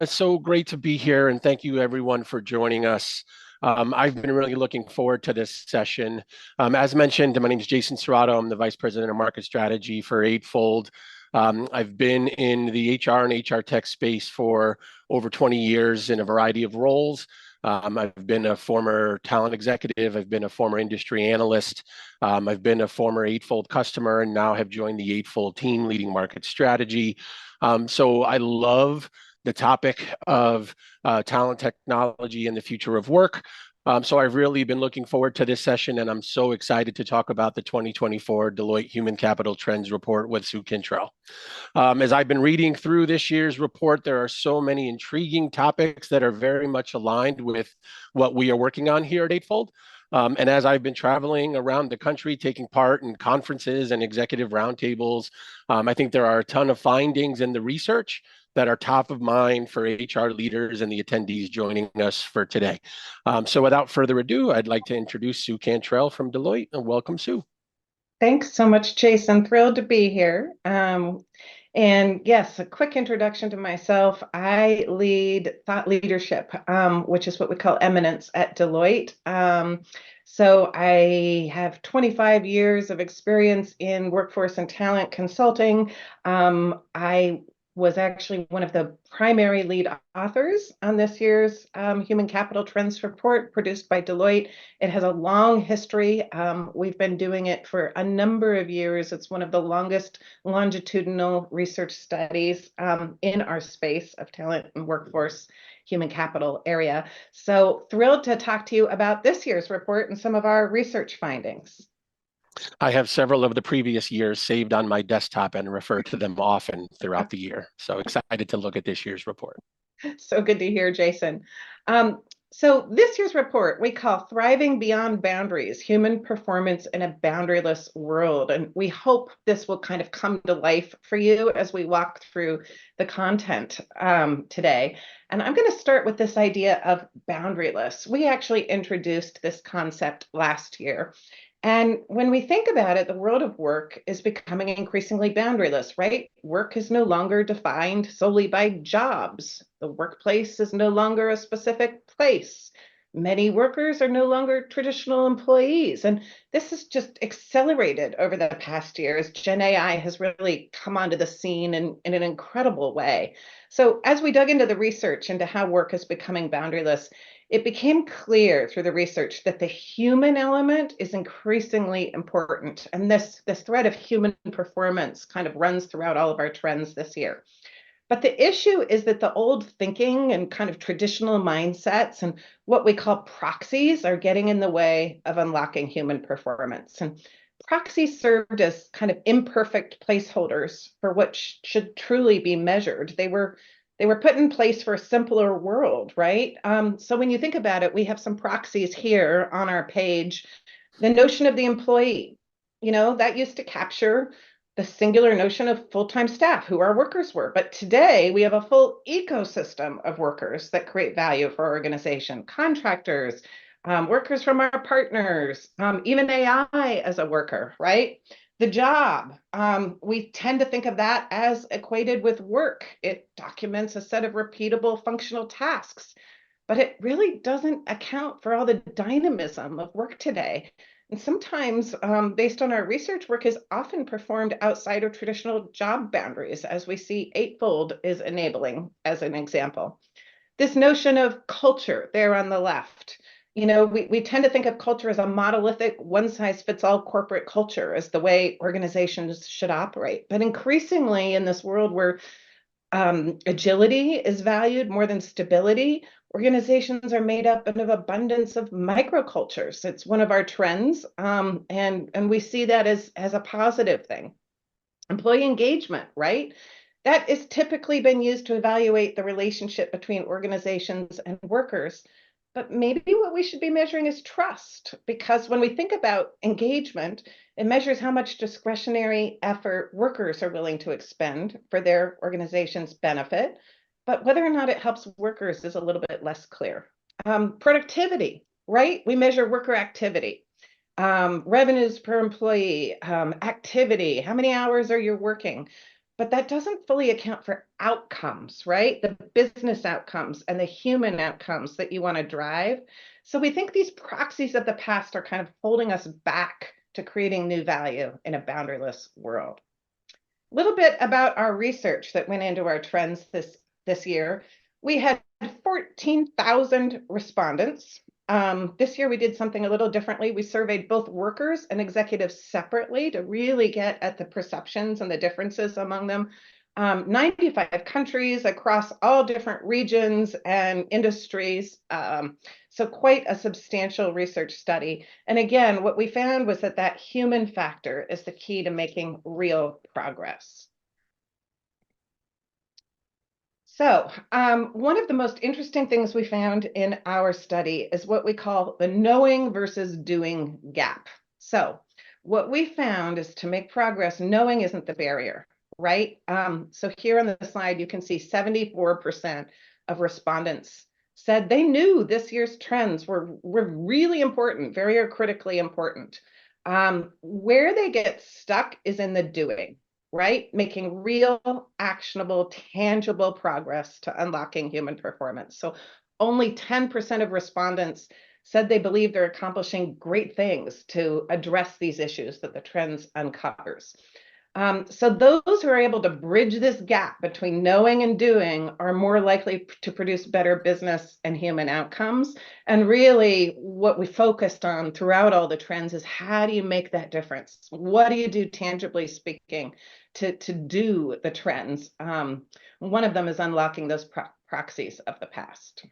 It's so great to be here, and thank you everyone for joining us. I've been really looking forward to this session. As mentioned, my name is Jason Serrato. I'm the Vice President of Market Strategy for Eightfold. I've been in the HR and HR tech space for over 20 years in a variety of roles. I've been a former talent executive. I've been a former industry analyst. I've been a former Eightfold customer and now have joined the Eightfold team leading market strategy. So I love the topic of talent technology and the future of work. So I've really been looking forward to this session, and I'm so excited to talk about the 2024 Deloitte Human Capital Trends Report with Sue Cantrell. As I've been reading through this year's report, there are so many intriguing topics that are very much aligned with what we are working on here at Eightfold. And as I've been traveling around the country, taking part in conferences and executive roundtables, I think there are a ton of findings in the research that are top of mind for HR leaders and the attendees joining us for today. So without further ado, I'd like to introduce Sue Cantrell from Deloitte, and welcome, Sue. Thanks so much, Jason. Thrilled to be here. And yes, a quick introduction to myself. I lead thought leadership, which is what we call eminence at Deloitte. So I have 25 years of experience in workforce and talent consulting. I was actually one of the primary lead authors on this year's Human Capital Trends Report produced by Deloitte. It has a long history. We've been doing it for a number of years. It's one of the longest longitudinal research studies in our space of talent and workforce human capital area. So thrilled to talk to you about this year's report and some of our research findings. I have several of the previous years saved on my desktop and refer to them often throughout the year. So excited to look at this year's report. So good to hear, Jason. So this year's report we call Thriving Beyond Boundaries, Human Performance in a Boundaryless World. And we hope this will kind of come to life for you as we walk through the content today. And I'm going to start with this idea of boundaryless. We actually introduced this concept last year. And when we think about it, the world of work is becoming increasingly boundaryless, right? Work is no longer defined solely by jobs. The workplace is no longer a specific place. Many workers are no longer traditional employees. And this has just accelerated over the past year as Gen AI has really come onto the scene in an incredible way. So as we dug into the research into how work is becoming boundaryless, it became clear through the research that the human element is increasingly important. And this thread of human performance kind of runs throughout all of our trends this year. But the issue is that the old thinking and kind of traditional mindsets and what we call proxies are getting in the way of unlocking human performance. And proxies served as kind of imperfect placeholders for what should truly be measured. They were put in place for a simpler world, right? So when you think about it, we have some proxies here on our page. The notion of the employee, that used to capture the singular notion of full-time staff, who our workers were. But today we have a full ecosystem of workers that create value for our organization, contractors, workers from our partners, even AI as a worker, right? The job, we tend to think of that as equated with work. It documents a set of repeatable functional tasks, but it really doesn't account for all the dynamism of work today. And sometimes, based on our research, work is often performed outside of traditional job boundaries, as we see Eightfold is enabling as an example. This notion of culture there on the left, we tend to think of culture as a monolithic, one-size-fits-all corporate culture as the way organizations should operate. But increasingly in this world where agility is valued more than stability, organizations are made up of an abundance of microcultures. It's one of our trends, and we see that as a positive thing. Employee engagement, right? That is typically been used to evaluate the relationship between organizations and workers. But maybe what we should be measuring is trust, because when we think about engagement, it measures how much discretionary effort workers are willing to expend for their organization's benefit. But whether or not it helps workers is a little bit less clear. Productivity, right? We measure worker activity, revenues per employee, activity, how many hours are you working? but that doesn't fully account for outcomes, right? The business outcomes and the human outcomes that you want to drive. So we think these proxies of the past are kind of holding us back to creating new value in a boundaryless world. A little bit about our research that went into our trends this year. We had 14,000 respondents. This year we did something a little differently. We surveyed both workers and executives separately to really get at the perceptions and the differences among them. 95 countries across all different regions and industries. So quite a substantial research study. And again, what we found was that human factor is the key to making real progress. So one of the most interesting things we found in our study is what we call the knowing versus doing gap. So what we found is to make progress, knowing isn't the barrier, right? So here on the slide, you can see 74% of respondents said they knew this year's trends were really important, very critically important. Where they get stuck is in the doing, right? Making real, actionable, tangible progress to unlocking human performance. So only 10% of respondents said they believe they're accomplishing great things to address these issues that the trends uncovers. So those who are able to bridge this gap between knowing and doing are more likely to produce better business and human outcomes. And really what we focused on throughout all the trends is how do you make that difference? What do you do, tangibly speaking, to do the trends? One of them is unlocking those proxies of the past.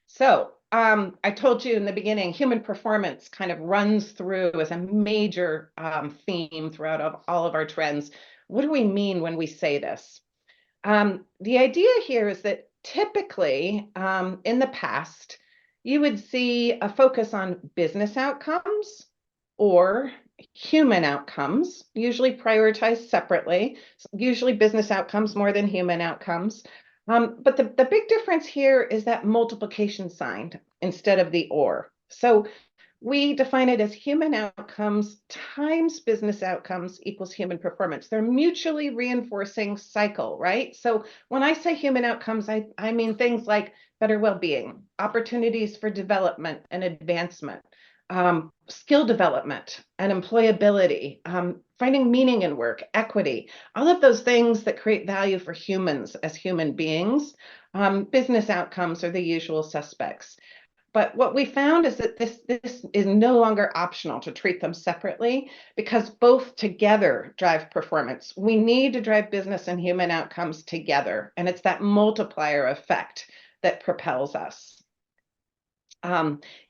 So I told you in the beginning, human performance kind of runs through as a major theme throughout all of our trends. What do we mean when we say this? The idea here is that typically in the past, you would see a focus on business outcomes or human outcomes, usually prioritized separately, usually business outcomes more than human outcomes. But the big difference here is that multiplication sign instead of the or. So we define it as human outcomes times business outcomes equals human performance. They're mutually reinforcing cycle, right? So when I say human outcomes, I mean things like better well-being, opportunities for development and advancement, skill development and employability, finding meaning in work, equity, all of those things that create value for humans as human beings. Business outcomes are the usual suspects. But what we found is that this is no longer optional to treat them separately because both together drive performance. We need to drive business and human outcomes together. And it's that multiplier effect that propels us.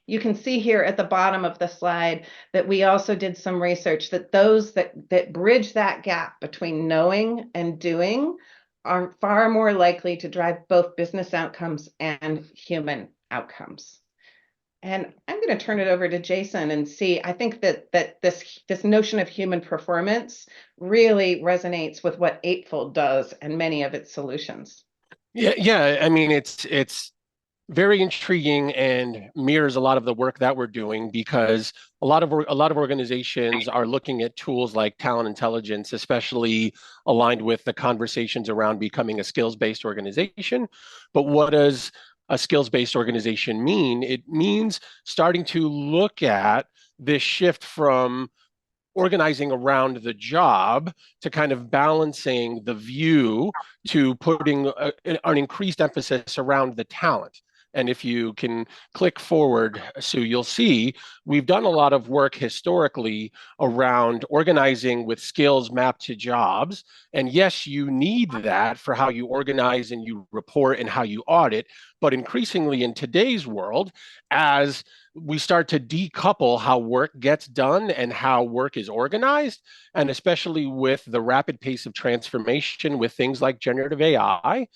You can see here at the bottom of the slide that we also did some research that those that bridge that gap between knowing and doing are far more likely to drive both business outcomes and human outcomes. And I'm going to turn it over to Jason and see. I think that this notion of human performance really resonates with what Eightfold does and many of its solutions. Yeah. I mean, it's very intriguing and mirrors a lot of the work that we're doing because a lot of organizations are looking at tools like talent intelligence, especially aligned with the conversations around becoming a skills-based organization. But what does a skills-based organization mean? It means starting to look at this shift from organizing around the job to kind of balancing the view to putting an increased emphasis around the talent. And if you can click forward, Sue, you'll see we've done a lot of work historically around organizing with skills mapped to jobs. And yes, you need that for how you organize and you report and how you audit. But increasingly in today's world, as we start to decouple how work gets done and how work is organized, and especially with the rapid pace of transformation with things like generative AI,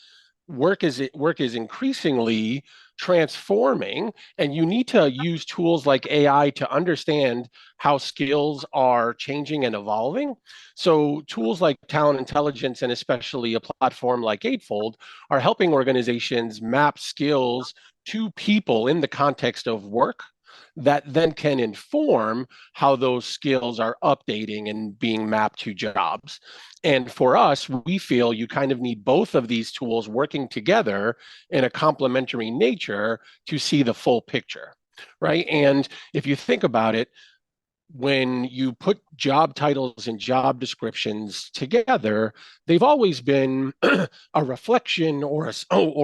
work is increasingly transforming, and you need to use tools like AI to understand how skills are changing and evolving. So tools like talent intelligence and especially a platform like Eightfold are helping organizations map skills to people in the context of work that then can inform how those skills are updating and being mapped to jobs. And for us, we feel you kind of need both of these tools working together in a complementary nature to see the full picture, right? And if you think about it, when you put job titles and job descriptions together, they've always been a reflection or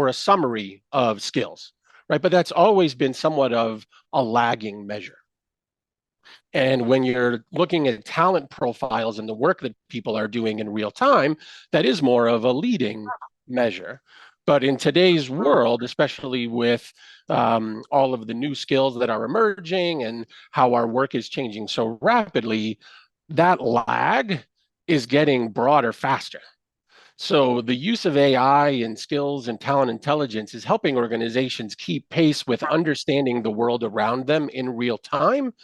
a summary of skills, right? But that's always been somewhat of a lagging measure. And when you're looking at talent profiles and the work that people are doing in real time, that is more of a leading measure. But in today's world, especially with all of the new skills that are emerging and how our work is changing so rapidly, that lag is getting broader faster. So the use of AI and skills and talent intelligence is helping organizations keep pace with understanding the world around them in real time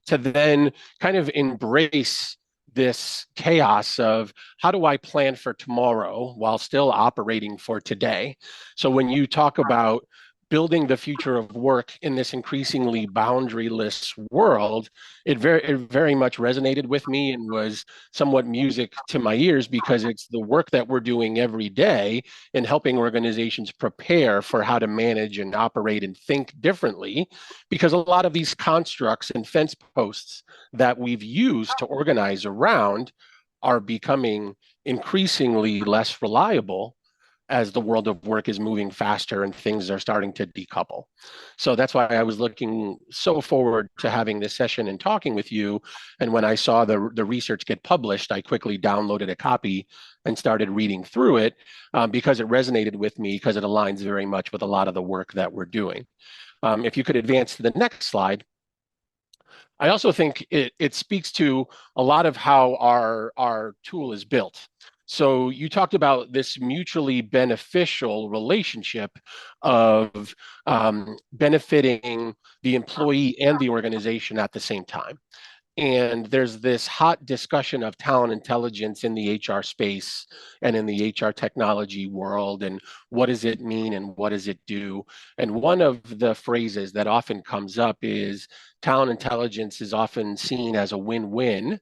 to then kind of embrace this chaos of how do I plan for tomorrow while still operating for today? So when you talk about building the future of work in this increasingly boundaryless world, it very much resonated with me and was somewhat music to my ears because it's the work that we're doing every day in helping organizations prepare for how to manage and operate and think differently, because a lot of these constructs and fence posts that we've used to organize around are becoming increasingly less reliable as the world of work is moving faster and things are starting to decouple. So that's why I was looking so forward to having this session and talking with you. And when I saw the research get published, I quickly downloaded a copy and started reading through it because it resonated with me because it aligns very much with a lot of the work that we're doing. If you could advance to the next slide. I also think it speaks to a lot of how our tool is built. So you talked about this mutually beneficial relationship of benefiting the employee and the organization at the same time. And there's this hot discussion of talent intelligence in the HR space and in the HR technology world. And what does it mean and what does it do? And one of the phrases that often comes up is talent intelligence is often seen as a win win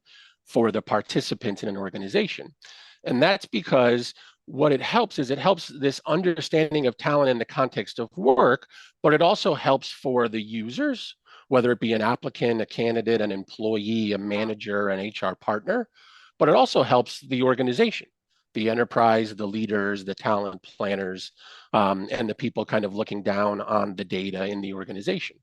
for the participants in an organization. And that's because what it helps is it helps this understanding of talent in the context of work, but it also helps for the users, whether it be an applicant, a candidate, an employee, a manager, an HR partner, but it also helps the organization, the enterprise, the leaders, the talent planners, and the people kind of looking down on the data in the organization.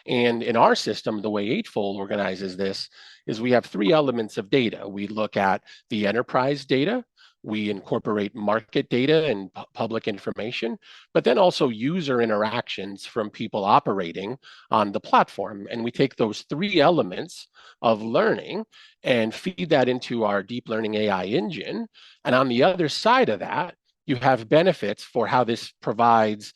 And in our system, the way Eightfold organizes this is we have three elements of data. We look at the enterprise data, we incorporate market data and public information, but then also user interactions from people operating on the platform. And we take those three elements of learning and feed that into our deep learning AI engine. And on the other side of that, you have benefits for how this provides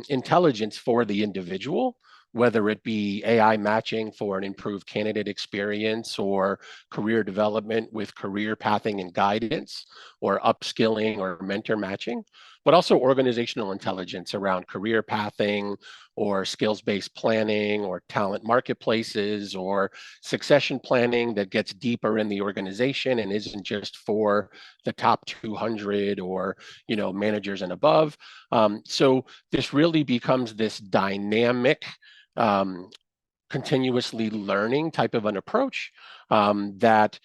intelligence for the individual, whether it be AI matching for an improved candidate experience or career development with career pathing and guidance or upskilling or mentor matching, but also organizational intelligence around career pathing or skills-based planning or talent marketplaces or succession planning that gets deeper in the organization and isn't just for the top 200 or managers and above. So this really becomes this dynamic um, continuously learning type of an approach that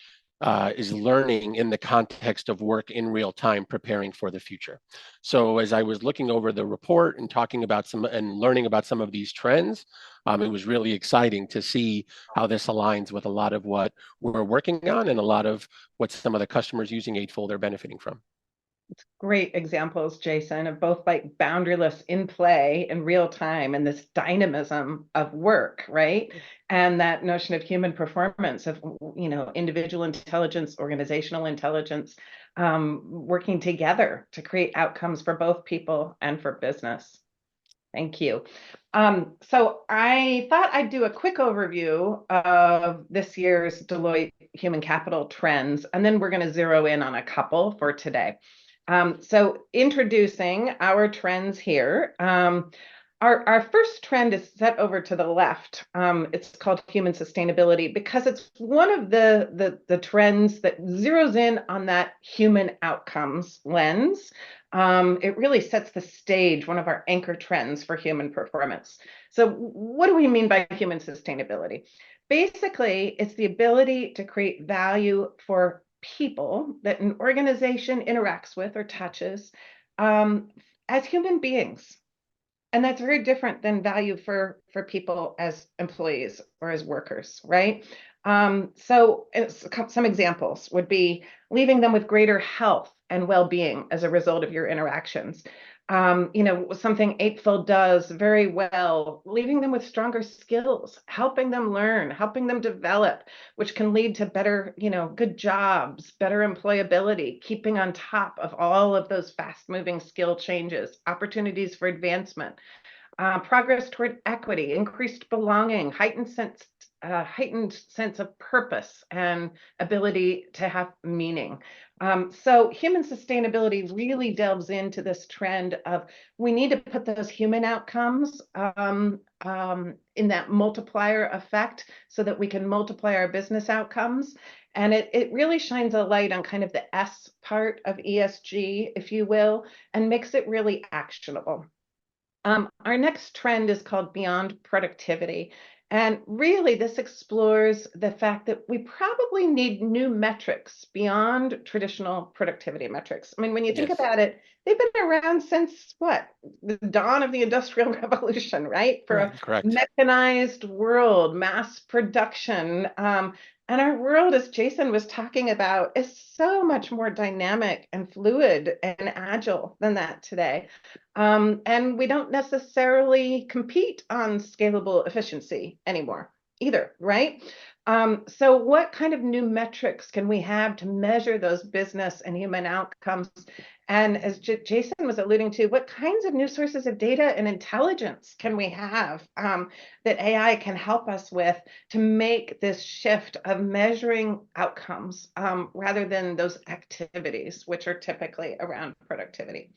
is learning in the context of work in real time, preparing for the future. So as I was looking over the report and talking about some and learning about some of these trends, it was really exciting to see how this aligns with a lot of what we're working on and a lot of what some of the customers using Eightfold are benefiting from. Great examples, Jason, of both like boundaryless in play in real time and this dynamism of work, right? And that notion of human performance, of individual intelligence, organizational intelligence, working together to create outcomes for both people and for business. Thank you. So I thought I'd do a quick overview of this year's Deloitte Human Capital trends, and then we're going to zero in on a couple for today. So introducing our trends here. Our first trend is set over to the left. It's called human sustainability because it's one of the trends that zeroes in on that human outcomes lens. It really sets the stage, one of our anchor trends for human performance. So what do we mean by human sustainability? Basically, it's the ability to create value for people that an organization interacts with or touches as human beings. And that's very different than value for people as employees or as workers, right? So some examples would be leaving them with greater health and well-being as a result of your interactions. Something Eightfold does very well, leaving them with stronger skills, helping them learn, helping them develop, which can lead to better, good jobs, better employability, keeping on top of all of those fast-moving skill changes, opportunities for advancement, progress toward equity, increased belonging, heightened sense of purpose and ability to have meaning. So human sustainability really delves into this trend of we need to put those human outcomes in that multiplier effect so that we can multiply our business outcomes. And it really shines a light on kind of the S part of ESG, if you will, and makes it really actionable. Our next trend is called Beyond Productivity. And really, this explores the fact that we probably need new metrics beyond traditional productivity metrics. I mean, when you think Yes. about it, they've been around since what? The dawn of the Industrial Revolution, right? For a Right. Correct. mechanized world, mass production. And our world, as Jason was talking about, is so much more dynamic and fluid and agile than that today. And we don't necessarily compete on scalable efficiency anymore either, right? So what kind of new metrics can we have to measure those business and human outcomes? And as Jason was alluding to, what kinds of new sources of data and intelligence can we have that AI can help us with to make this shift of measuring outcomes rather than those activities, which are typically around productivity?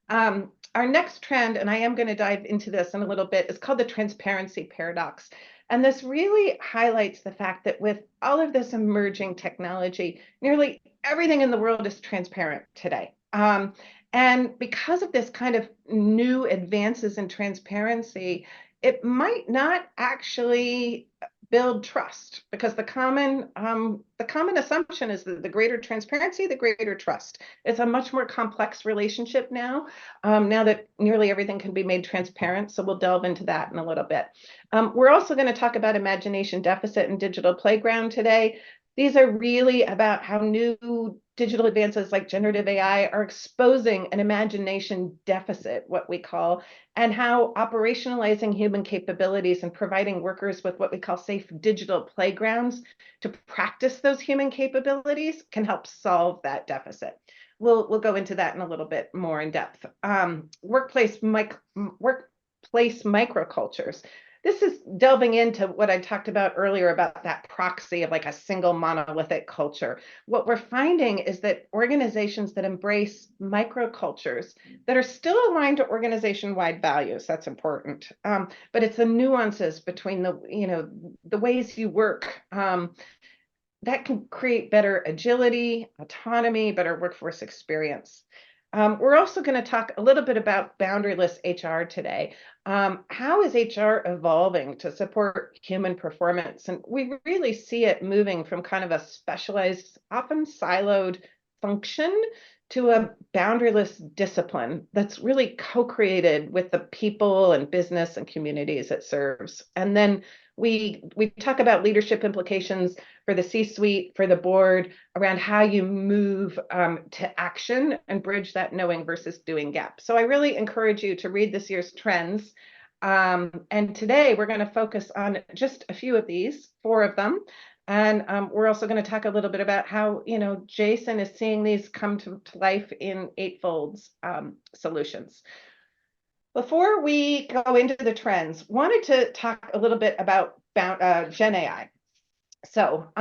Our next trend, and I am going to dive into this in a little bit, is called the transparency paradox. And this really highlights the fact that with all of this emerging technology, nearly everything in the world is transparent today. And because of this kind of new advances in transparency, it might not actually build trust because the common assumption is that the greater transparency, the greater trust. It's a much more complex relationship now, now that nearly everything can be made transparent. So we'll delve into that in a little bit. We're also going to talk about imagination deficit and digital playground today. These are really about how new digital advances like generative AI are exposing an imagination deficit, what we call, and how operationalizing human capabilities and providing workers with what we call safe digital playgrounds to practice those human capabilities can help solve that deficit. We'll go into that in a little bit more in depth. Workplace microcultures. This is delving into what I talked about earlier about that proxy of like a single monolithic culture. What we're finding is that organizations that embrace microcultures that are still aligned to organization-wide values, that's important, but it's the nuances between the ways you work that can create better agility, autonomy, better workforce experience. We're also going to talk a little bit about boundaryless HR today. How is HR evolving to support human performance? And we really see it moving from kind of a specialized, often siloed function to a boundaryless discipline that's really co-created with the people and business and communities it serves. And then we talk about leadership implications for the C-suite, for the board, around how you move to action and bridge that knowing versus doing gap. So I really encourage you to read this year's trends. And today we're going to focus on just a few of these, 4 of them. And we're also going to talk a little bit about how, Jason is seeing these come to life in Eightfold's solutions. Before we go into the trends, wanted to talk a little bit about Gen AI. So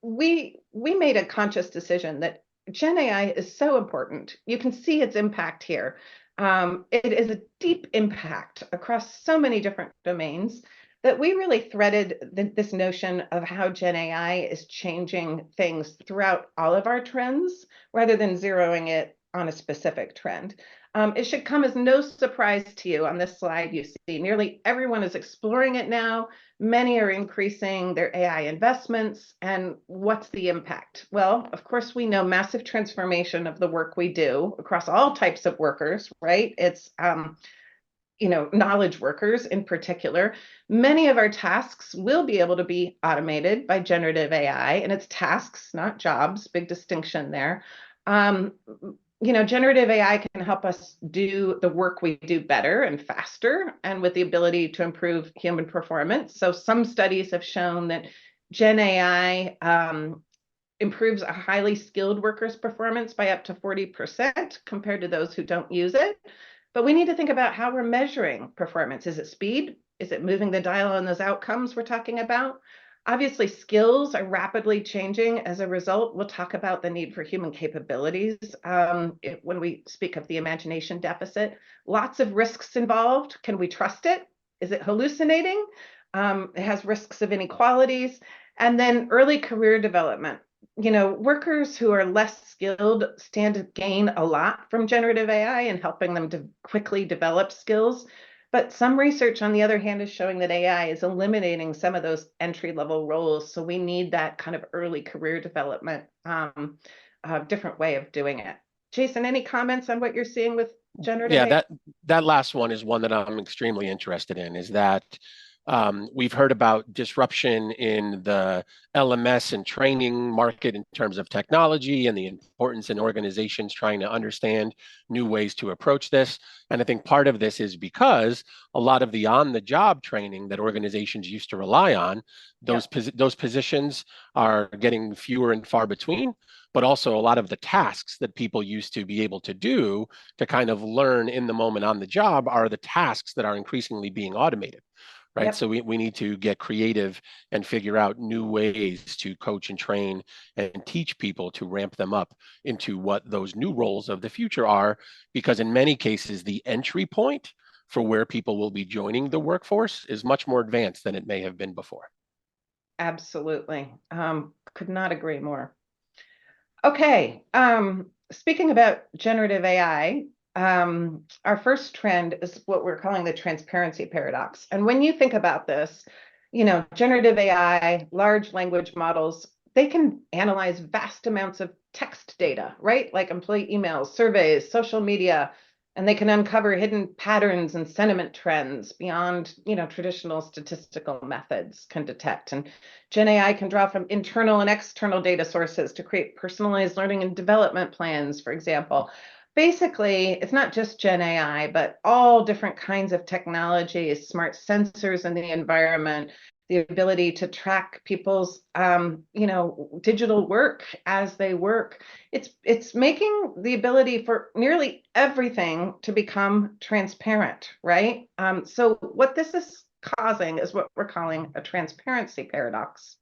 we made a conscious decision that Gen AI is so important. You can see its impact here. It is a deep impact across so many different domains that we really threaded this notion of how Gen AI is changing things throughout all of our trends rather than zeroing it on a specific trend. It should come as no surprise to you on this slide. You see nearly everyone is exploring it now. Many are increasing their AI investments. And what's the impact? Well, of course, we know massive transformation of the work we do across all types of workers, right? It's knowledge workers in particular. Many of our tasks will be able to be automated by generative AI, and it's tasks, not jobs, big distinction there. Generative AI can help us do the work we do better and faster, and with the ability to improve human performance. So some studies have shown that Gen AI improves a highly skilled worker's performance by up to 40% compared to those who don't use it. But we need to think about how we're measuring performance. Is it speed? Is it moving the dial on those outcomes we're talking about? Obviously, skills are rapidly changing as a result. We'll talk about the need for human capabilities when we speak of the imagination deficit. Lots of risks involved. Can we trust it? Is it hallucinating? It has risks of inequalities. And then early career development. Workers who are less skilled stand to gain a lot from generative AI and helping them to quickly develop skills. But some research, on the other hand, is showing that AI is eliminating some of those entry-level roles. So we need that kind of early career development, different way of doing it. Jason, any comments on what you're seeing with generative Yeah, AI? that last one is one that I'm extremely interested in, is that we've heard about disruption in the LMS and training market in terms of technology and the importance in organizations trying to understand new ways to approach this. And I think part of this is because a lot of the on-the-job training that organizations used to rely on, those positions are getting fewer and far between, but also a lot of the tasks that people used to be able to do to kind of learn in the moment on the job are the tasks that are increasingly being automated. Right. Yep. So we need to get creative and figure out new ways to coach and train and teach people to ramp them up into what those new roles of the future are, because in many cases, the entry point for where people will be joining the workforce is much more advanced than it may have been before. Absolutely. Could not agree more. Okay. Speaking about generative AI, our first trend is what we're calling the transparency paradox. And when you think about this, generative AI, large language models, they can analyze vast amounts of text data, right? Like employee emails, surveys, social media, and they can uncover hidden patterns and sentiment trends beyond, traditional statistical methods can detect. And Gen AI can draw from internal and external data sources to create personalized learning and development plans, for example. Basically, it's not just Gen AI, but all different kinds of technologies, smart sensors in the environment, the ability to track people's, digital work as they work. It's making the ability for nearly everything to become transparent, right? So what this is causing is what we're calling a transparency paradox.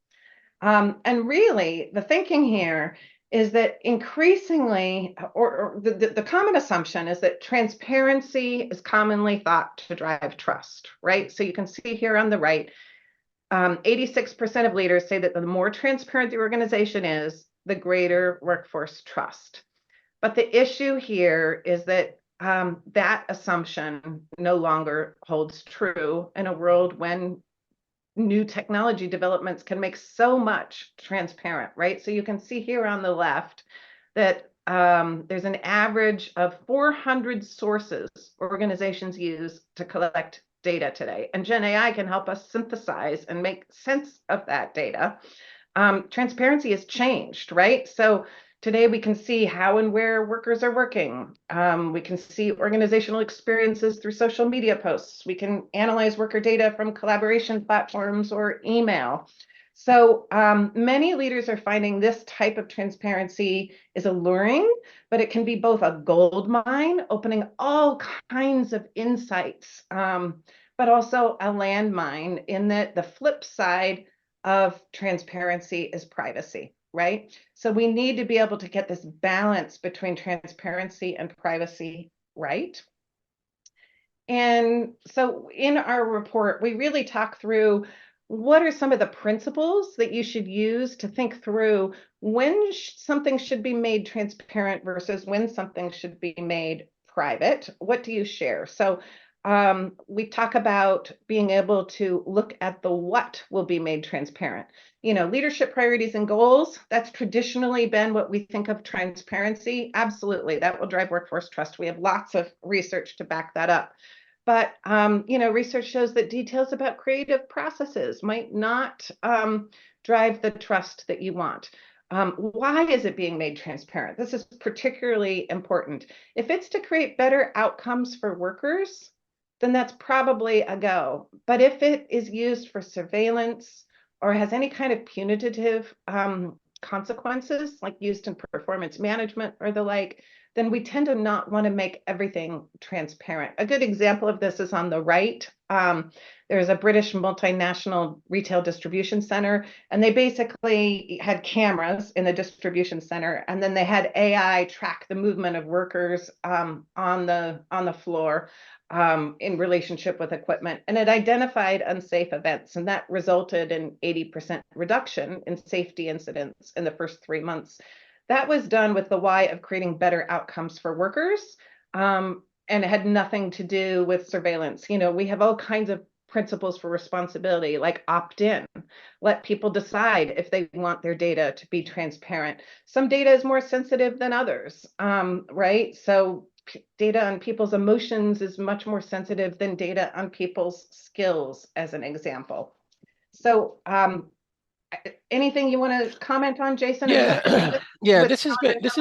And really, the thinking here is that increasingly, or the common assumption is that transparency is commonly thought to drive trust, right? So you can see here on the right, 86% of leaders say that the more transparent the organization is, the greater workforce trust. But the issue here is that that assumption no longer holds true in a world when new technology developments can make so much transparent, right? So you can see here on the left that there's an average of 400 sources organizations use to collect data today. And Gen AI can help us synthesize and make sense of that data. Transparency has changed, right? So today we can see how and where workers are working. We can see organizational experiences through social media posts. We can analyze worker data from collaboration platforms or email. So many leaders are finding this type of transparency is alluring, but it can be both a gold mine, opening all kinds of insights, but also a landmine in that the flip side of transparency is privacy, right? So we need to be able to get this balance between transparency and privacy right. And so in our report, we really talk through what are some of the principles that you should use to think through when something should be made transparent versus when something should be made private. What do you share? So we talk about being able to look at the what will be made transparent. Leadership priorities and goals, that's traditionally been what we think of transparency. Absolutely, that will drive workforce trust. We have lots of research to back that up. But research shows that details about creative processes might not drive the trust that you want. Why is it being made transparent? This is particularly important. If it's to create better outcomes for workers, then that's probably a go. But if it is used for surveillance or has any kind of punitive consequences, like used in performance management or the like, then we tend to not want to make everything transparent. A good example of this is on the right. There's a British multinational retail distribution center, and they basically had cameras in the distribution center, and then they had AI track the movement of workers on the floor in relationship with equipment, and it identified unsafe events, and that resulted in 80% reduction in safety incidents in the first 3 months. That was done with the why of creating better outcomes for workers, and it had nothing to do with surveillance. We have all kinds of principles for responsibility, like opt-in. Let people decide if they want their data to be transparent. Some data is more sensitive than others, right? So data on people's emotions is much more sensitive than data on people's skills, as an example. So anything you want to comment on, Jason? Yeah, yeah. With This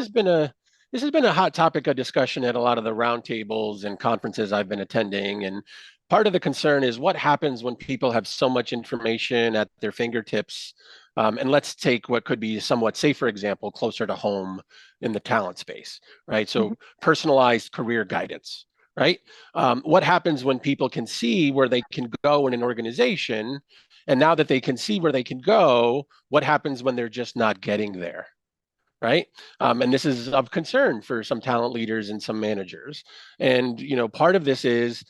has been a hot topic of discussion at a lot of the roundtables and conferences I've been attending. And part of the concern is what happens when people have so much information at their fingertips. And let's take what could be a somewhat safer example closer to home in the talent space, right? So personalized career guidance, right? What happens when people can see where they can go in an organization? And now that they can see where they can go, what happens when they're just not getting there? Right. And this is of concern for some talent leaders and some managers. And, part of this is,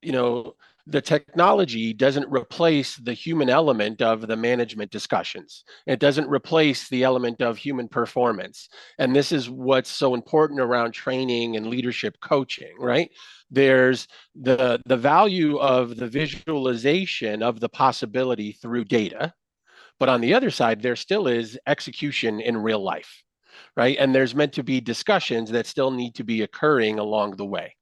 you know, the technology doesn't replace the human element of the management discussions. It doesn't replace the element of human performance. And this is what's so important around training and leadership coaching, right? There's the value of the visualization of the possibility through data, but on the other side, there still is execution in real life, right? And there's meant to be discussions that still need to be occurring along the way.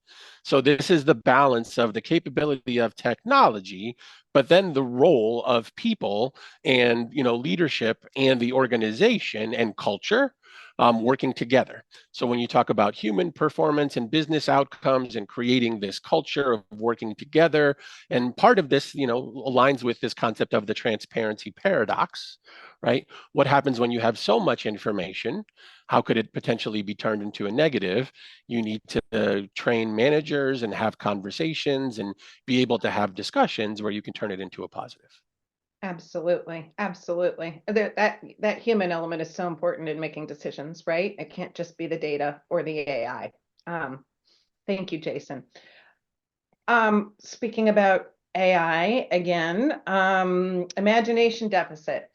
So this is the balance of the capability of technology, but then the role of people and leadership and the organization and culture working together. So when you talk about human performance and business outcomes and creating this culture of working together, and part of this, aligns with this concept of the transparency paradox, right? What happens when you have so much information? How could it potentially be turned into a negative? You need to train managers and have conversations and be able to have discussions where you can turn it into a positive. Absolutely, absolutely. That human element is so important in making decisions, right? It can't just be the data or the AI. Thank you, Jason. Speaking about AI again, imagination deficit.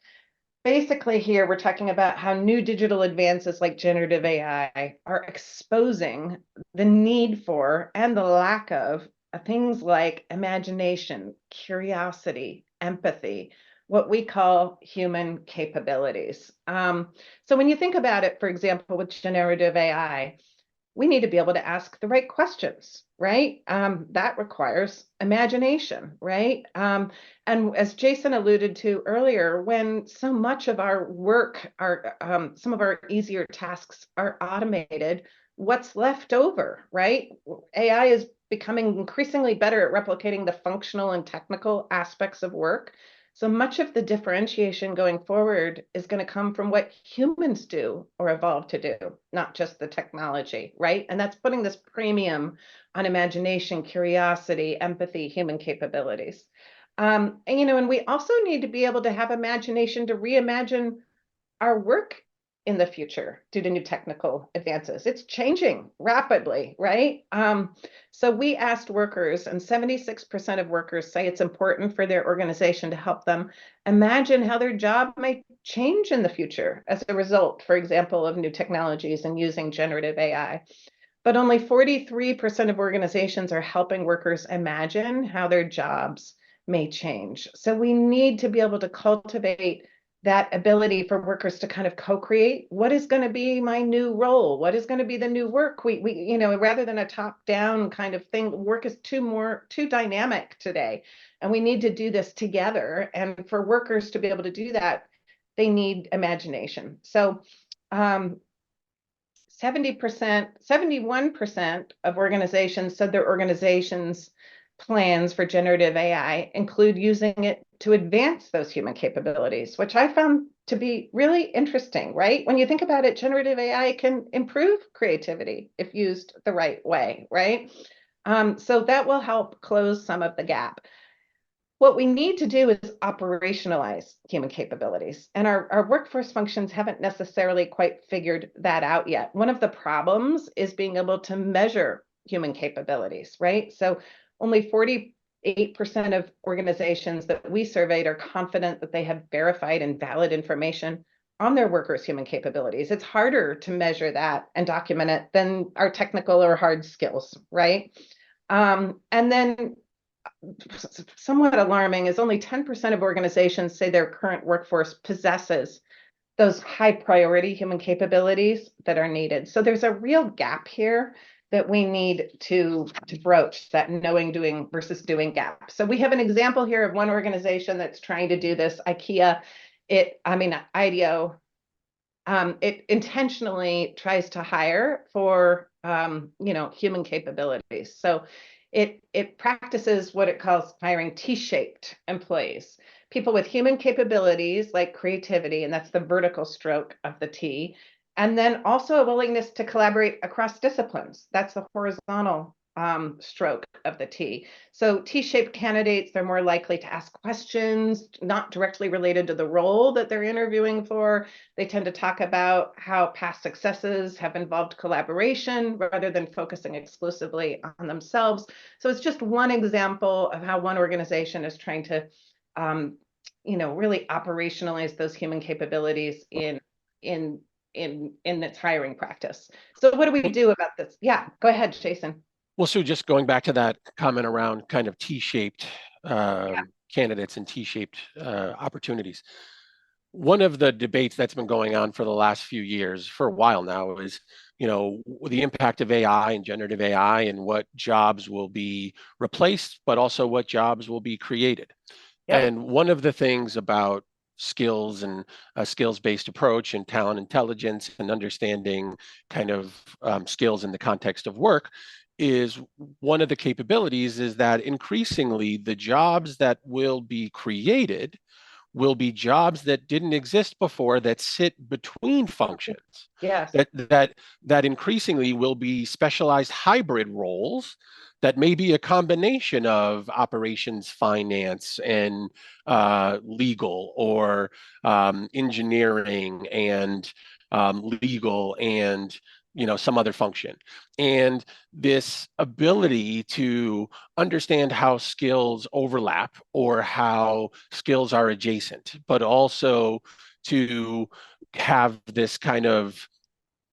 Basically, here we're talking about how new digital advances like generative AI are exposing the need for and the lack of things like imagination, curiosity, empathy, what we call human capabilities. So when you think about it, for example, with generative AI, we need to be able to ask the right questions, right? That requires imagination, right? And as Jason alluded to earlier, when so much of our work, some of our easier tasks are automated, what's left over, right? AI is becoming increasingly better at replicating the functional and technical aspects of work. So much of the differentiation going forward is going to come from what humans do or evolve to do, not just the technology, right? And that's putting this premium on imagination, curiosity, empathy, human capabilities. And we also need to be able to have imagination to reimagine our work in the future due to new technical advances? It's changing rapidly, right? So we asked workers, and 76% of workers say it's important for their organization to help them imagine how their job may change in the future as a result, for example, of new technologies and using generative AI. But only 43% of organizations are helping workers imagine how their jobs may change. So we need to be able to cultivate that ability for workers to kind of co-create what is going to be my new role, what is going to be the new work. We rather than a top-down kind of thing, work is too dynamic today, and we need to do this together. And for workers to be able to do that, they need imagination. So 71% of organizations said their organization's plans for generative AI include using it to advance those human capabilities, which I found to be really interesting, right? When you think about it, generative AI can improve creativity if used the right way, right? So that will help close some of the gap. What we need to do is operationalize human capabilities. And our workforce functions haven't necessarily quite figured that out yet. One of the problems is being able to measure human capabilities, right? So only 48% of organizations that we surveyed are confident that they have verified and valid information on their workers' human capabilities. It's harder to measure that and document it than our technical or hard skills, right? And then somewhat alarming is only 10% of organizations say their current workforce possesses those high priority human capabilities that are needed. So there's a real gap here that we need to broach, that knowing, doing versus doing gap. So we have an example here of one organization that's trying to do this, IKEA. IDEO. It intentionally tries to hire for human capabilities. So it practices what it calls hiring T-shaped employees, people with human capabilities like creativity, and that's the vertical stroke of the T, and then also a willingness to collaborate across disciplines. That's the horizontal stroke of the T. So T-shaped candidates, they're more likely to ask questions not directly related to the role that they're interviewing for. They tend to talk about how past successes have involved collaboration rather than focusing exclusively on themselves. So it's just one example of how one organization is trying to really operationalize those human capabilities in its hiring practice. So what do we do about this? Yeah, go ahead, Jason. Well, Sue, just going back to that comment around kind of T-shaped Yeah. candidates and T-shaped opportunities. One of the debates that's been going on for the last few years, for a while now, is the impact of AI and generative AI and what jobs will be replaced, but also what jobs will be created. Yep. And one of the things about skills and a skills-based approach and talent intelligence and understanding kind of skills in the context of work is one of the capabilities is that increasingly the jobs that will be created will be jobs that didn't exist before that sit between functions. Yes. That increasingly will be specialized hybrid roles that may be a combination of operations, finance, and legal, or engineering and legal and some other function. And this ability to understand how skills overlap or how skills are adjacent, but also to have this kind of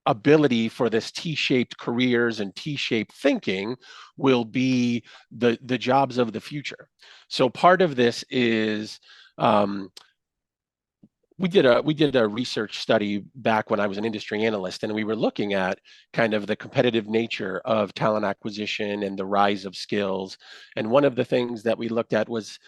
ability for this T-shaped careers and T-shaped thinking will be the jobs of the future. So part of this is we did a research study back when I was an industry analyst, and we were looking at kind of the competitive nature of talent acquisition and the rise of skills. And one of the things that we looked at was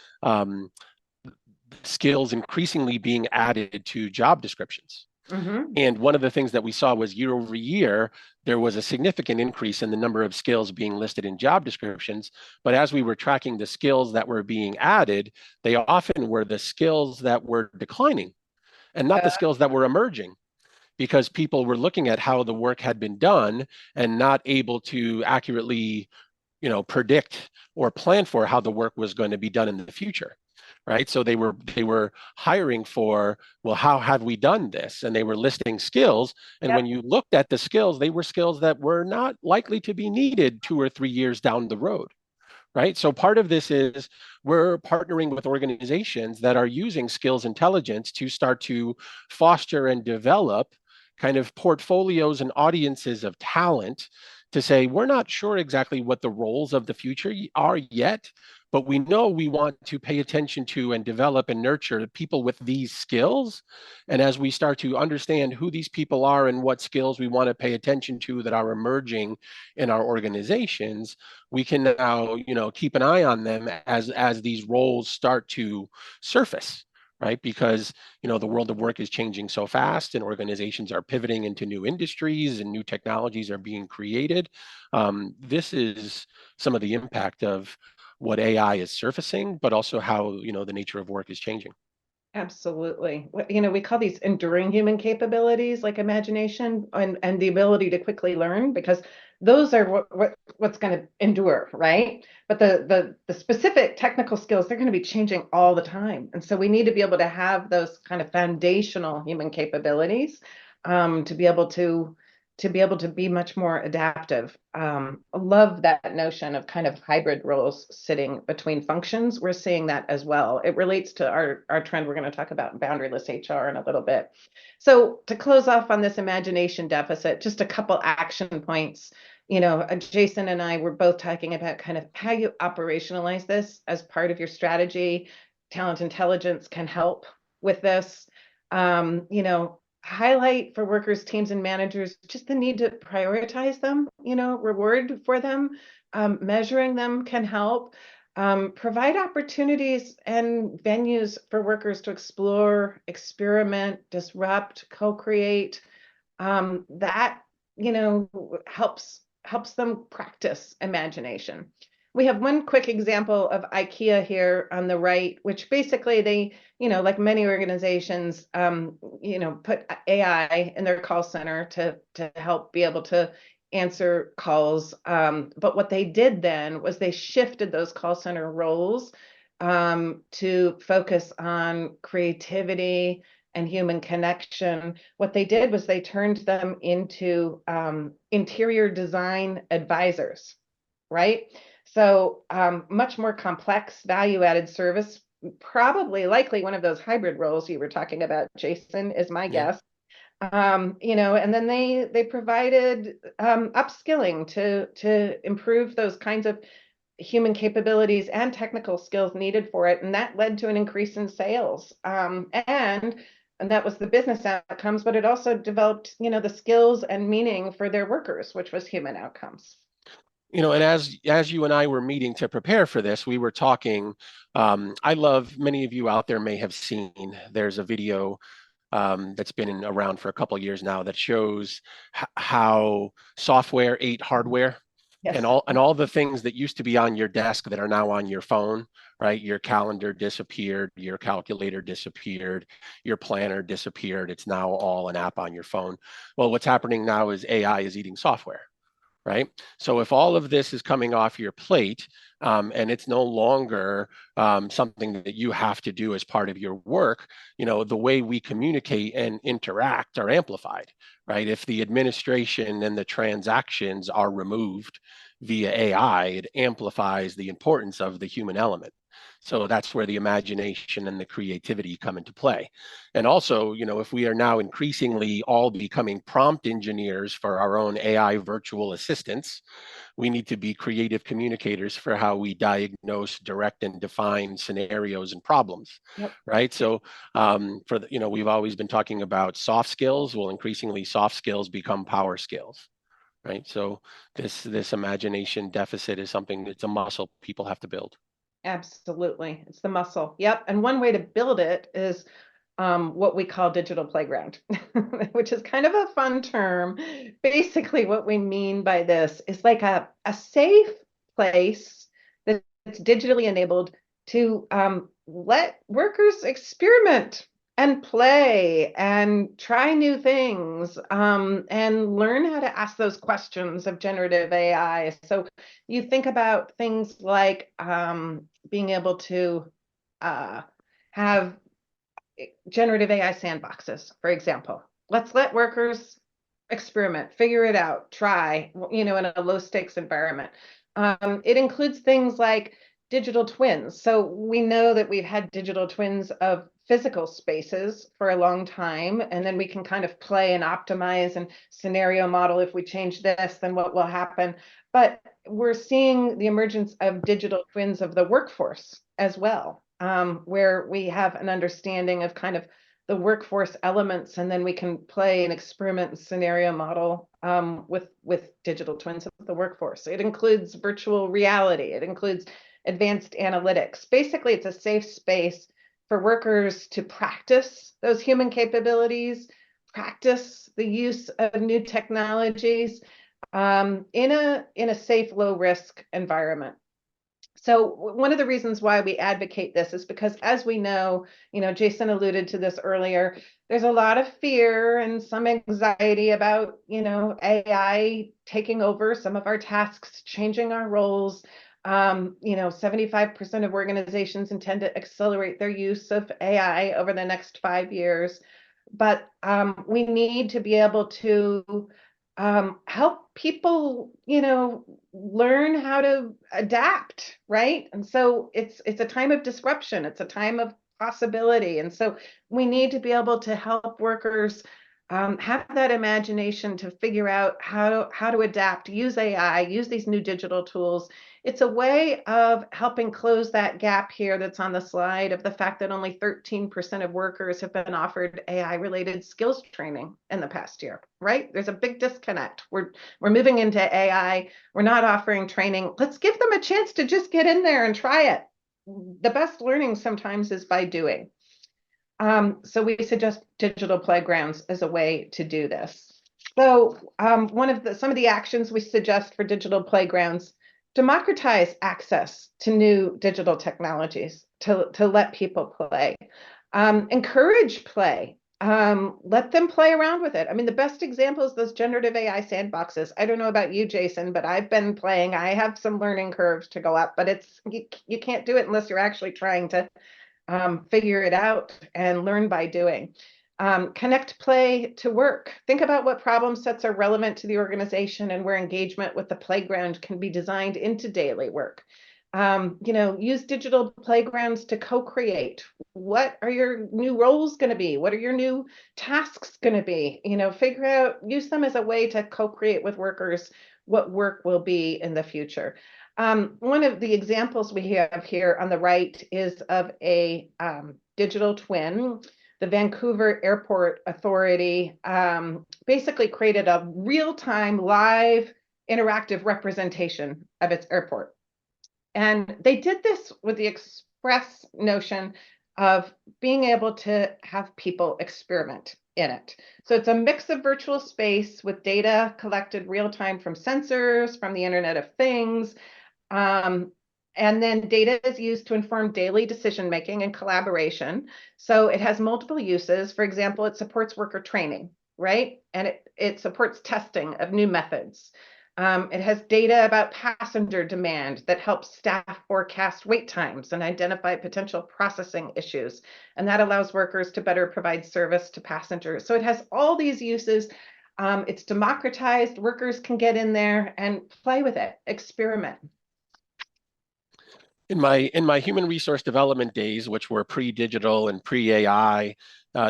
skills increasingly being added to job descriptions. Mm-hmm. And one of the things that we saw was year over year, there was a significant increase in the number of skills being listed in job descriptions. But as we were tracking the skills that were being added, they often were the skills that were declining and not the skills that were emerging, because people were looking at how the work had been done and not able to accurately, predict or plan for how the work was going to be done in the future. right? So they were hiring for, well, how have we done this? And they were listing skills. And when Yep. you looked at the skills, they were skills that were not likely to be needed 2 or 3 years down the road, right? So part of this is we're partnering with organizations that are using skills intelligence to start to foster and develop kind of portfolios and audiences of talent to say, we're not sure exactly what the roles of the future are yet, but we know we want to pay attention to and develop and nurture people with these skills. And as we start to understand who these people are and what skills we want to pay attention to that are emerging in our organizations, we can now, keep an eye on them as these roles start to surface, right? Because the world of work is changing so fast, and organizations are pivoting into new industries and new technologies are being created. This is some of the impact of what AI is surfacing, but also how the nature of work is changing. Absolutely. We call these enduring human capabilities like imagination and the ability to quickly learn, because those are what's going to endure, right? But the specific technical skills, they're going to be changing all the time. And so we need to be able to have those kind of foundational human capabilities, to be able to be much more adaptive. I love that notion of kind of hybrid roles sitting between functions. We're seeing that as well. It relates to our trend we're going to talk about in boundaryless HR in a little bit. So to close off on this imagination deficit, just a couple action points. Jason and I were both talking about kind of how you operationalize this as part of your strategy. Talent intelligence can help with this. Highlight for workers, teams, and managers just the need to prioritize them, reward for them. Measuring them can help. Provide opportunities and venues for workers to explore, experiment, disrupt, co-create. That, helps them practice imagination. We have one quick example of IKEA here on the right, which basically they, like many organizations, put AI in their call center to help be able to answer calls. But what they did then was they shifted those call center roles, to focus on creativity and human connection. What they did was they turned them into interior design advisors, right? So much more complex value-added service, probably likely one of those hybrid roles you were talking about, Jason, is my Yeah. guess. And then they provided upskilling to improve those kinds of human capabilities and technical skills needed for it, and that led to an increase in sales. And that was the business outcomes, but it also developed, the skills and meaning for their workers, which was human outcomes. And as you and I were meeting to prepare for this, we were talking. I love, many of you out there may have seen, there's a video that's been around for a couple of years now that shows how software ate hardware, and Yes. all the things that used to be on your desk that are now on your phone, right? Your calendar disappeared, your calculator disappeared, your planner disappeared. It's now all an app on your phone. Well, what's happening now is AI is eating software, right? So if all of this is coming off your plate, and it's no longer something that you have to do as part of your work, the way we communicate and interact are amplified, right? If the administration and the transactions are removed via AI, it amplifies the importance of the human element. So that's where the imagination and the creativity come into play. And also, if we are now increasingly all becoming prompt engineers for our own AI virtual assistants, we need to be creative communicators for how we diagnose, direct, and define scenarios and problems, Yep. right? So, we've always been talking about soft skills. Well, increasingly, soft skills become power skills, right? So, this imagination deficit is something that's a muscle people have to build. Absolutely. It's the muscle. Yep. And one way to build it is what we call digital playground, which is kind of a fun term. Basically, what we mean by this is like a safe place that's digitally enabled to let workers experiment and play and try new things, and learn how to ask those questions of generative AI. So you think about things like being able to have generative AI sandboxes, for example. Let's let workers experiment, figure it out, try, in a low stakes environment. It includes things like digital twins. So we know that we've had digital twins of physical spaces for a long time, and then we can kind of play and optimize and scenario model. If we change this, then what will happen? But we're seeing the emergence of digital twins of the workforce as well, where we have an understanding of kind of the workforce elements, and then we can play and experiment and scenario model with digital twins of the workforce. It includes virtual reality. It includes advanced analytics. Basically, it's a safe space for workers to practice those human capabilities, practice the use of new technologies in a safe, low risk environment. So one of the reasons why we advocate this is because, as we know, Jason alluded to this earlier, there's a lot of fear and some anxiety about, AI taking over some of our tasks, changing our roles. 75% of organizations intend to accelerate their use of AI over the next 5 years. But we need to be able to help people, learn how to adapt, right? And so it's a time of disruption. It's a time of possibility. And so we need to be able to help workers have that imagination to figure out how to adapt, use AI, use these new digital tools. It's a way of helping close that gap here that's on the slide of the fact that only 13% of workers have been offered AI-related skills training in the past year, right? There's a big disconnect. We're moving into AI. We're not offering training. Let's give them a chance to just get in there and try it. The best learning sometimes is by doing. So we suggest digital playgrounds as a way to do this. So some of the actions we suggest for digital playgrounds: democratize access to new digital technologies to let people play. Encourage play. Let them play around with it. I mean, the best example is those generative AI sandboxes. I don't know about you, Jason, but I've been playing. I have some learning curves to go up, but you can't do it unless you're actually trying to figure it out and learn by doing. Connect play to work. Think about what problem sets are relevant to the organization and where engagement with the playground can be designed into daily work. Use digital playgrounds to co-create. What are your new roles going to be? What are your new tasks going to be? Figure out, use them as a way to co-create with workers what work will be in the future. One of the examples we have here on the right is of a digital twin. The Vancouver Airport Authority basically created a real-time, live, interactive representation of its airport. And they did this with the express notion of being able to have people experiment in it. So it's a mix of virtual space with data collected real time from sensors, from the Internet of Things. And then data is used to inform daily decision making and collaboration. So it has multiple uses. For example, it supports worker training, right? And it supports testing of new methods. It has data about passenger demand that helps staff forecast wait times and identify potential processing issues. And that allows workers to better provide service to passengers. So it has all these uses. It's democratized. Workers can get in there and play with it, experiment. In my human resource development days, which were pre-digital and pre-AI,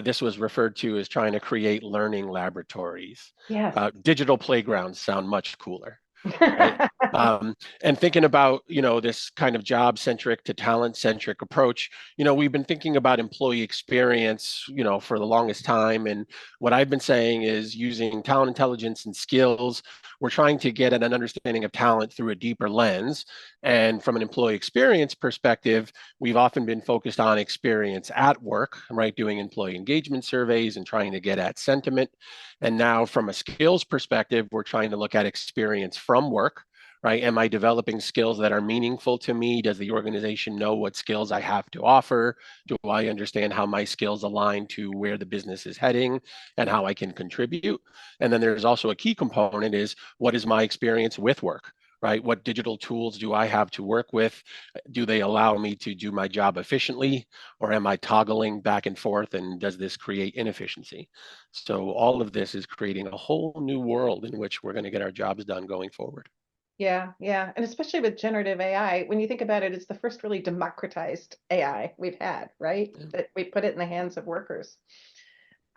this was referred to as trying to create learning laboratories. Yes. Digital playgrounds sound much cooler, right? And thinking about, this kind of job-centric to talent-centric approach, we've been thinking about employee experience, for the longest time. And what I've been saying is using talent intelligence and skills, we're trying to get at an understanding of talent through a deeper lens. And from an employee experience perspective, we've often been focused on experience at work, right? Doing employee engagement surveys and trying to get at sentiment. And now from a skills perspective, we're trying to look at experience from work, right? Am I developing skills that are meaningful to me? Does the organization know what skills I have to offer? Do I understand how my skills align to where the business is heading and how I can contribute? And then there's also a key component is what is my experience with work? right? What digital tools do I have to work with? Do they allow me to do my job efficiently, or am I toggling back and forth, and does this create inefficiency? So all of this is creating a whole new world in which we're going to get our jobs done going forward. Yeah, yeah. And especially with generative AI, when you think about it, it's the first really democratized AI we've had, right? Yeah. That we put it in the hands of workers.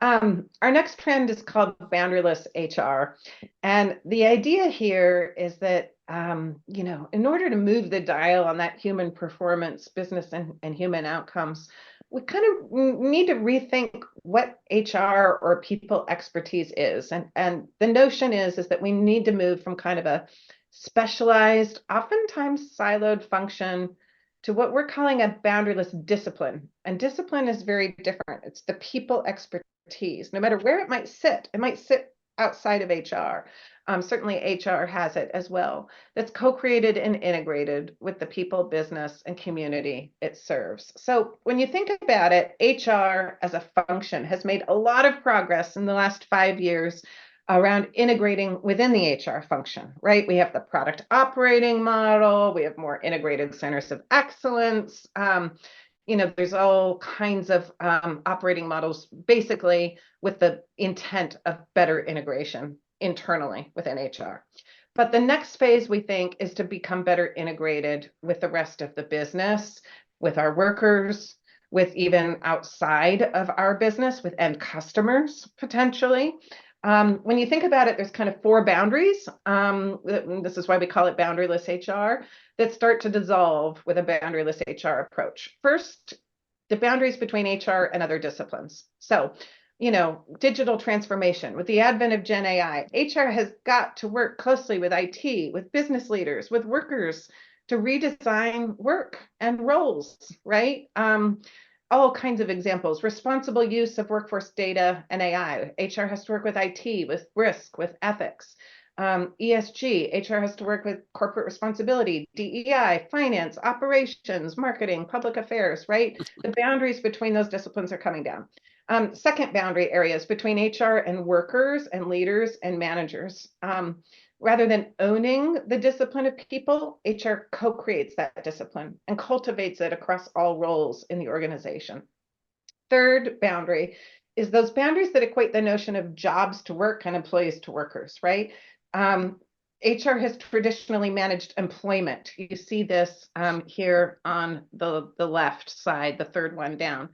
Our next trend is called boundaryless HR. And the idea here is that, in order to move the dial on that human performance, business and human outcomes, we kind of need to rethink what HR or people expertise is. And the notion is that we need to move from kind of a specialized, oftentimes siloed function to what we're calling a boundaryless discipline. And discipline is very different. It's the people expertise, no matter where it might sit. It might sit outside of HR. Certainly, HR has it as well. That's co-created and integrated with the people, business, and community it serves. So when you think about it, HR as a function has made a lot of progress in the last 5 years around integrating within the HR function, right? We have the product operating model, we have more integrated centers of excellence. There's all kinds of operating models, basically with the intent of better integration internally within HR. But the next phase, we think, is to become better integrated with the rest of the business, with our workers, with even outside of our business, with end customers potentially. When you think about it, there's kind of four boundaries. This is why we call it boundaryless HR, that start to dissolve with a boundaryless HR approach. First, the boundaries between HR and other disciplines. So, digital transformation. With the advent of Gen AI, HR has got to work closely with IT, with business leaders, with workers to redesign work and roles, right? All kinds of examples. Responsible use of workforce data and AI. HR has to work with IT, with risk, with ethics. ESG, HR has to work with corporate responsibility, DEI, finance, operations, marketing, public affairs, right? The boundaries between those disciplines are coming down. Second boundary areas between HR and workers and leaders and managers. Rather than owning the discipline of people, HR co-creates that discipline and cultivates it across all roles in the organization. Third boundary is those boundaries that equate the notion of jobs to work and employees to workers, right? HR has traditionally managed employment. You see this here on the left side, the third one down.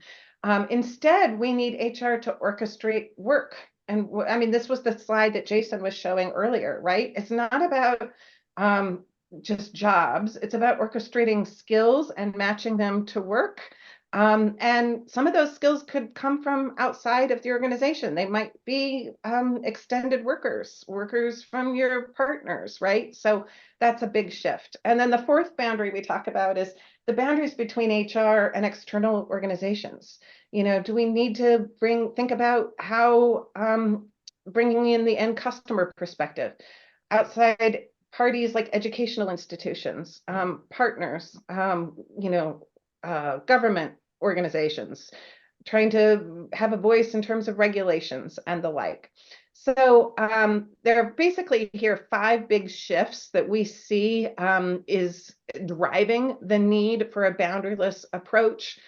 Instead, we need HR to orchestrate work. And I mean, this was the slide that Jason was showing earlier, right? It's not about just jobs. It's about orchestrating skills and matching them to work. And some of those skills could come from outside of the organization. They might be extended workers from your partners, right? So that's a big shift. And then the fourth boundary we talk about is the boundaries between HR and external organizations. Do we need to think about how bringing in the end customer perspective, outside parties like educational institutions, partners, government organizations, trying to have a voice in terms of regulations and the like. So there are basically here 5 big shifts that we see is driving the need for a boundaryless approach.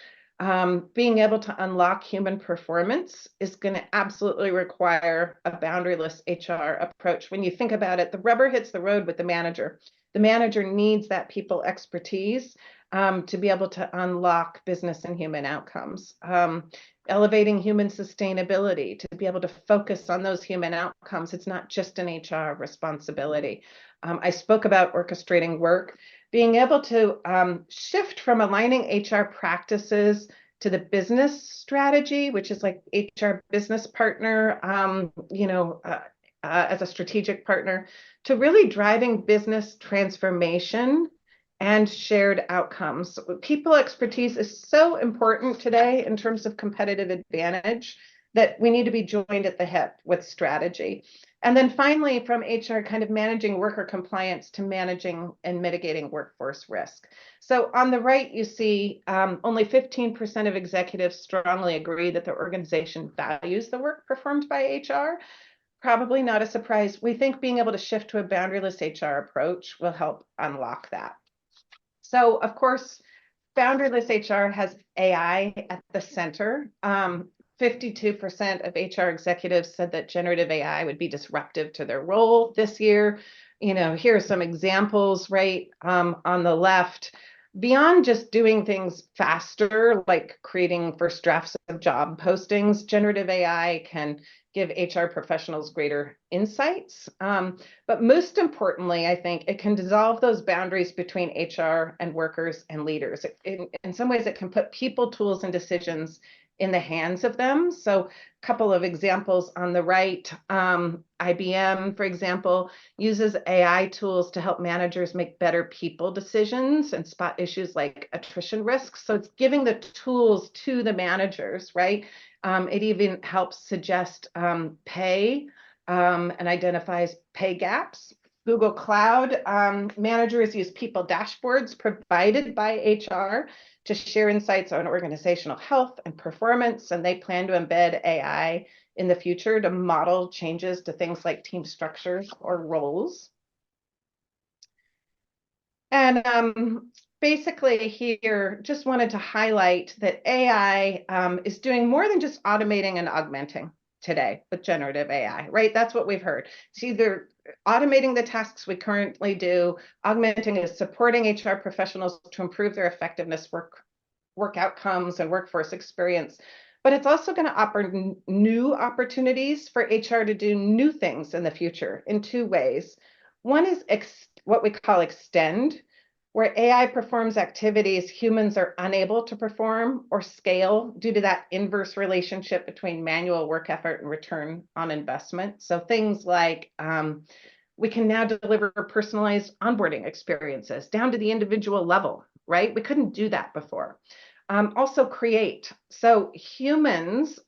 Being able to unlock human performance is going to absolutely require a boundaryless HR approach. When you think about it, the rubber hits the road with the manager. The manager needs that people expertise to be able to unlock business and human outcomes. Elevating human sustainability, to be able to focus on those human outcomes. It's not just an HR responsibility. I spoke about orchestrating work, being able to shift from aligning HR practices to the business strategy, which is like HR business partner, as a strategic partner, to really driving business transformation and shared outcomes. People expertise is so important today in terms of competitive advantage that we need to be joined at the hip with strategy. And then finally, from HR kind of managing worker compliance to managing and mitigating workforce risk. So on the right, you see only 15% of executives strongly agree that the organization values the work performed by HR. Probably not a surprise. We think being able to shift to a boundaryless HR approach will help unlock that. So, of course, Boundaryless HR has AI at the center. 52% of HR executives said that generative AI would be disruptive to their role this year. Here are some examples right on the left. Beyond just doing things faster, like creating first drafts of job postings, generative AI can give HR professionals greater insights. But most importantly, I think it can dissolve those boundaries between HR and workers and leaders. In some ways, it can put people, tools, and decisions in the hands of them. So a couple of examples on the right, IBM, for example, uses AI tools to help managers make better people decisions and spot issues like attrition risks. So it's giving the tools to the managers, right? It even helps suggest pay and identifies pay gaps. Google Cloud managers use people dashboards provided by HR to share insights on organizational health and performance, and they plan to embed AI in the future to model changes to things like team structures or roles. And basically here, just wanted to highlight that AI is doing more than just automating and augmenting today with generative AI, right? That's what we've heard. It's either automating the tasks we currently do, augmenting is supporting HR professionals to improve their effectiveness, work outcomes, and workforce experience. But it's also going to offer new opportunities for HR to do new things in the future in two ways. One is what we call extend, where AI performs activities humans are unable to perform or scale due to that inverse relationship between manual work effort and return on investment. So things like we can now deliver personalized onboarding experiences down to the individual level, right? We couldn't do that before. Also create. So humans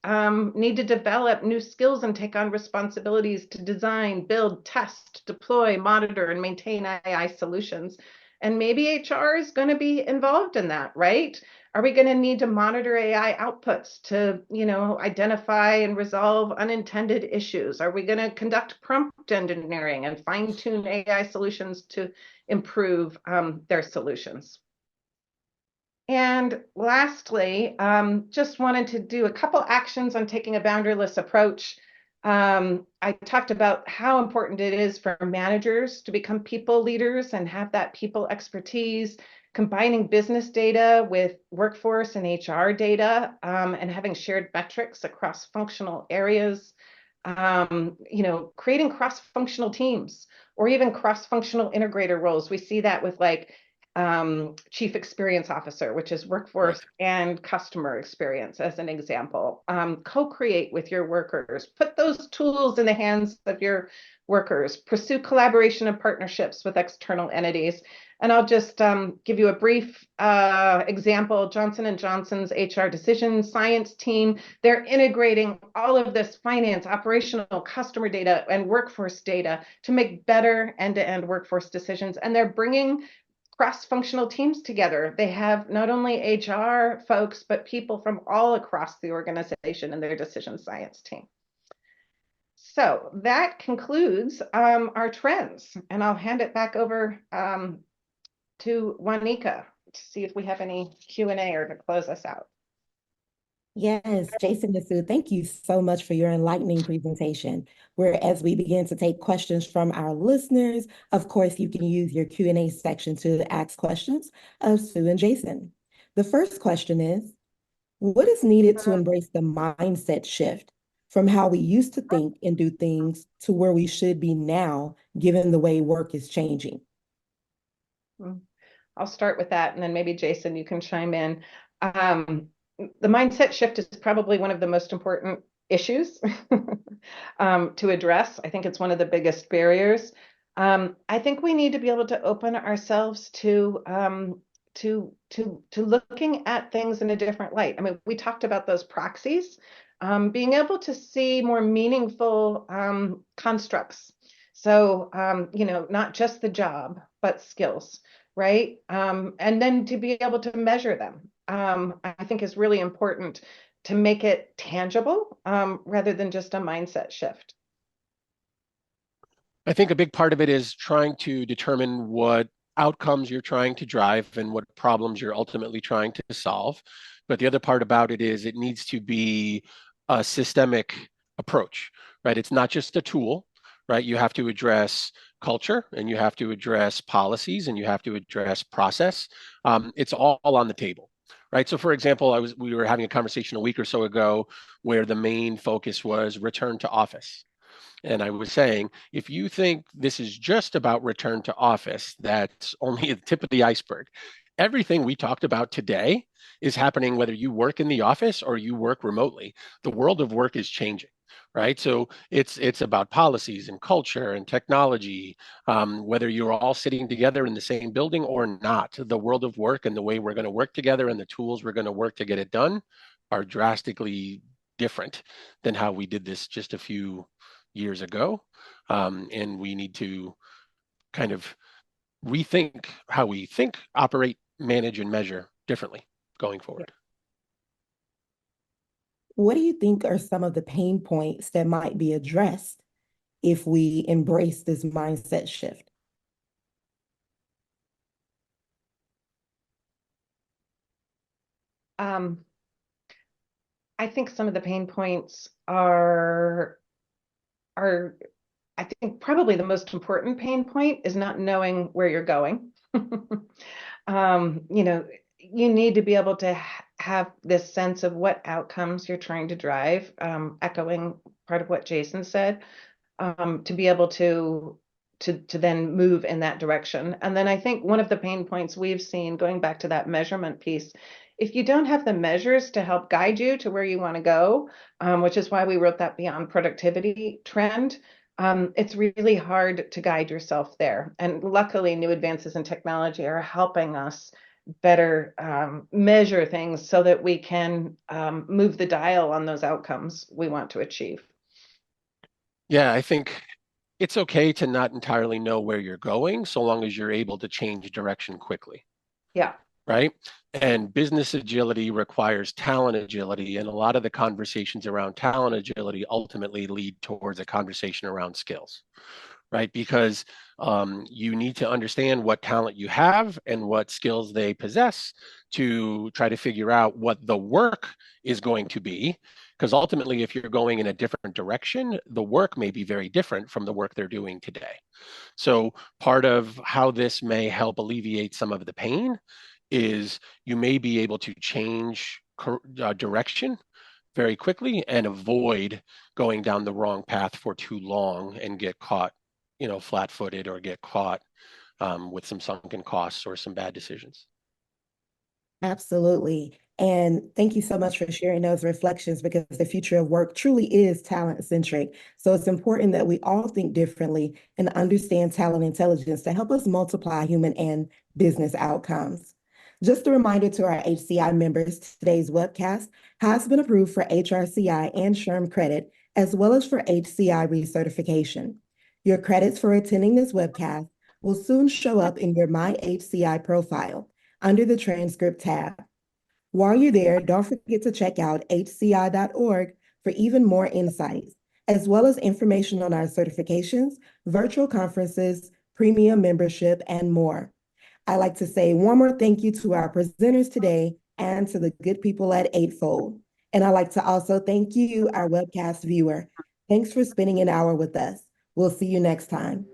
need to develop new skills and take on responsibilities to design, build, test, deploy, monitor, and maintain AI solutions. And maybe HR is going to be involved in that, right? Are we going to need to monitor AI outputs to, identify and resolve unintended issues? Are we going to conduct prompt engineering and fine-tune AI solutions to improve their solutions? And lastly, just wanted to do a couple actions on taking a boundaryless approach. I talked about how important it is for managers to become people leaders and have that people expertise, combining business data with workforce and HR data, and having shared metrics across functional areas. Creating cross-functional teams or even cross-functional integrator roles. We see that with chief experience officer, which is workforce and customer experience as an example. Co-create with your workers, put those tools in the hands of your workers, pursue collaboration and partnerships with external entities. And I'll just give you a brief example. Johnson & Johnson's HR decision science team, they're integrating all of this finance, operational, customer data, and workforce data to make better end-to-end workforce decisions. And they're bringing cross-functional teams together. They have not only HR folks, but people from all across the organization in their decision science team. So that concludes our trends, and I'll hand it back over to Juanica to see if we have any Q&A or to close us out. Yes, Jason and Sue, thank you so much for your enlightening presentation. As we begin to take questions from our listeners, of course, you can use your Q&A section to ask questions of Sue and Jason. The first question is, what is needed to embrace the mindset shift from how we used to think and do things to where we should be now, given the way work is changing? I'll start with that, and then maybe Jason, you can chime in. The mindset shift is probably one of the most important issues to address. I think it's one of the biggest barriers. I think we need to be able to open ourselves to looking at things in a different light. I mean, we talked about those proxies, being able to see more meaningful constructs. So, not just the job, but skills, right? And then to be able to measure them. I think is really important to make it tangible rather than just a mindset shift. I think a big part of it is trying to determine what outcomes you're trying to drive and what problems you're ultimately trying to solve. But the other part about it is it needs to be a systemic approach, right? It's not just a tool, right? You have to address culture and you have to address policies and you have to address process. It's all on the table. Right. So, for example, we were having a conversation a week or so ago where the main focus was return to office. And I was saying, if you think this is just about return to office, that's only the tip of the iceberg. Everything we talked about today is happening whether you work in the office or you work remotely. The world of work is changing, right? So it's about policies and culture and technology, whether you're all sitting together in the same building or not. The world of work and the way we're going to work together and the tools we're going to work to get it done are drastically different than how we did this just a few years ago. And we need to kind of rethink how we think, operate, manage, and measure differently going forward. What do you think are some of the pain points that might be addressed if we embrace this mindset shift? I think some of the pain points are I think probably the most important pain point is not knowing where you're going. You know, you need to be able to have this sense of what outcomes you're trying to drive, echoing part of what Jason said, to be able to then move in that direction. And then I think one of the pain points we've seen, going back to that measurement piece, if you don't have the measures to help guide you to where you want to go, which is why we wrote that beyond productivity trend, it's really hard to guide yourself there. And luckily, new advances in technology are helping us better measure things so that we can move the dial on those outcomes we want to achieve. Yeah, I think it's okay to not entirely know where you're going so long as you're able to change direction quickly. Yeah. Right? And business agility requires talent agility. And a lot of the conversations around talent agility ultimately lead towards a conversation around skills, right? Because you need to understand what talent you have and what skills they possess to try to figure out what the work is going to be. Because ultimately, if you're going in a different direction, the work may be very different from the work they're doing today. So, part of how this may help alleviate some of the pain is you may be able to change direction very quickly and avoid going down the wrong path for too long and get caught, flat-footed or get caught with some sunken costs or some bad decisions. Absolutely. And thank you so much for sharing those reflections because the future of work truly is talent centric. So it's important that we all think differently and understand talent intelligence to help us multiply human and business outcomes. Just a reminder to our HCI members, today's webcast has been approved for HRCI and SHRM credit, as well as for HCI recertification. Your credits for attending this webcast will soon show up in your My HCI profile under the transcript tab. While you're there, don't forget to check out hci.org for even more insights, as well as information on our certifications, virtual conferences, premium membership, and more. I'd like to say one more thank you to our presenters today and to the good people at Eightfold. And I'd like to also thank you, our webcast viewer. Thanks for spending an hour with us. We'll see you next time.